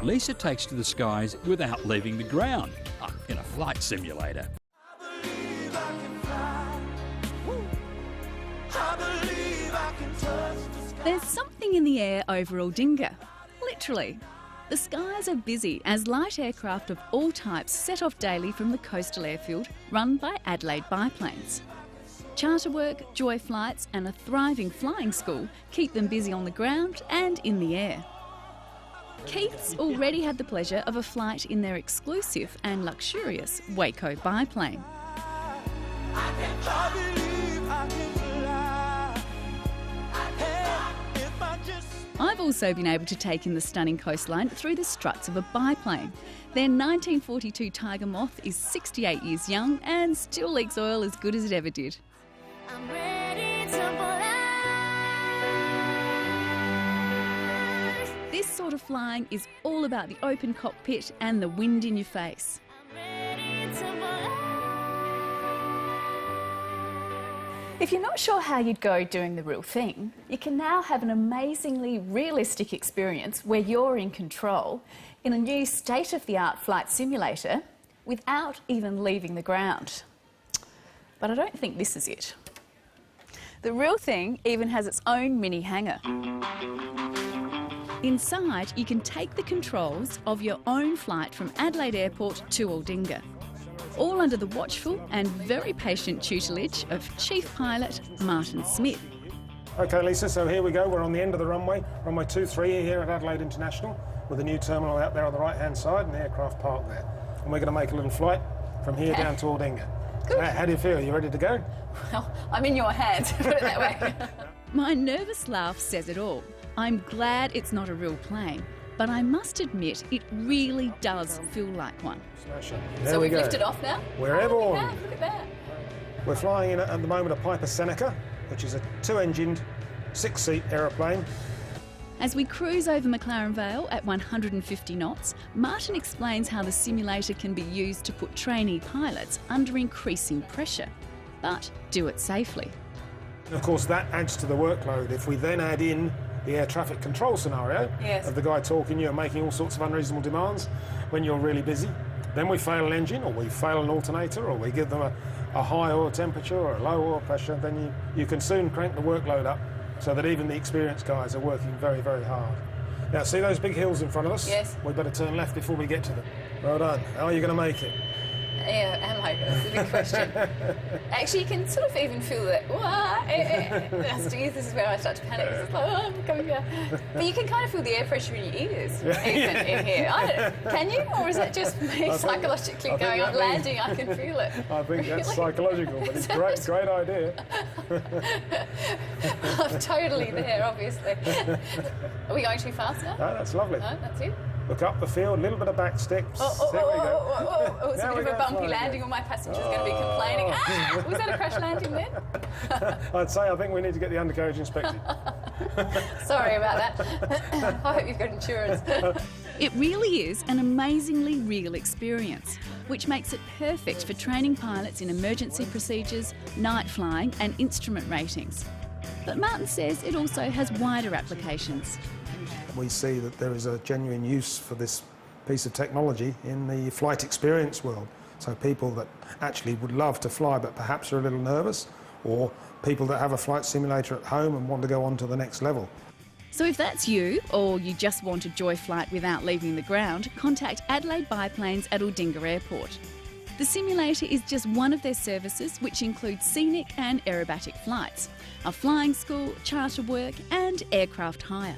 Lisa takes to the skies without leaving the ground, in a flight simulator. There's something in the air over Aldinga, literally. The skies are busy as light aircraft of all types set off daily from the coastal airfield run by Adelaide Biplanes. Charter work, joy flights and a thriving flying school keep them busy on the ground and in the air. Keith's already had the pleasure of a flight in their exclusive and luxurious Waco biplane. I've also been able to take in the stunning coastline through the struts of a biplane. Their 1942 Tiger Moth is 68 years young and still leaks oil as good as it ever did. I'm ready to fly. This sort of flying is all about the open cockpit and the wind in your face. If you're not sure how you'd go doing the real thing, you can now have an amazingly realistic experience where you're in control in a new state-of-the-art flight simulator without even leaving the ground. But I don't think this is it. The real thing even has its own mini hangar. Inside, you can take the controls of your own flight from Adelaide Airport to Aldinga, all under the watchful and very patient tutelage of Chief Pilot Martin Smith. OK, Lisa, so here we go. We're on the end of the runway 23 here at Adelaide International, with a new terminal out there on the right-hand side and the aircraft parked there. And we're going to make a little flight from here down to Aldinga. Good. How do you feel? Are you ready to go? Well, I'm in your hands, put it that way. My nervous laugh says it all. I'm glad it's not a real plane, but I must admit it really does feel like one. So we've lifted off now? We're airborne. Look at that. We're flying in at the moment a Piper Seneca, which is a 2-engined, 6-seat aeroplane. As we cruise over McLaren Vale at 150 knots, Martin explains how the simulator can be used to put trainee pilots under increasing pressure, but do it safely. Of course, that adds to the workload. If we then add in the air traffic control scenario of the guy talking you and making all sorts of unreasonable demands when you're really busy, then we fail an engine, or we fail an alternator, or we give them a high oil temperature or a low oil pressure, then you can soon crank the workload up so that even the experienced guys are working very, very hard. Now, see those big hills in front of us? Yes. We better turn left before we get to them. Well done. How are you going to make it? Yeah, am I? That's a big question. Actually, you can sort of even feel that. This is where I start to panic. It's like, oh, I'm coming here. But you can kind of feel the air pressure in your ears, even in here. Can you, or is that just me psychologically going up, landing? I can feel it. I think that's psychological, but it's great idea. I'm totally there, obviously. Are we going too fast now? No, that's lovely. No, that's it. Look up the field, a little bit of back steps. It's a bit of a bumpy landing. All my passengers are going to be complaining. Was that a crash landing then? I'd say I think we need to get the undercarriage inspected. Sorry about that. I hope you've got insurance. It really is an amazingly real experience, which makes it perfect for training pilots in emergency procedures, night flying and instrument ratings. But Martin says it also has wider applications. We see that there is a genuine use for this piece of technology in the flight experience world. So people that actually would love to fly but perhaps are a little nervous, or people that have a flight simulator at home and want to go on to the next level. So if that's you, or you just want a joy flight without leaving the ground, contact Adelaide Biplanes at Aldinga Airport. The simulator is just one of their services, which includes scenic and aerobatic flights, a flying school, charter work and aircraft hire.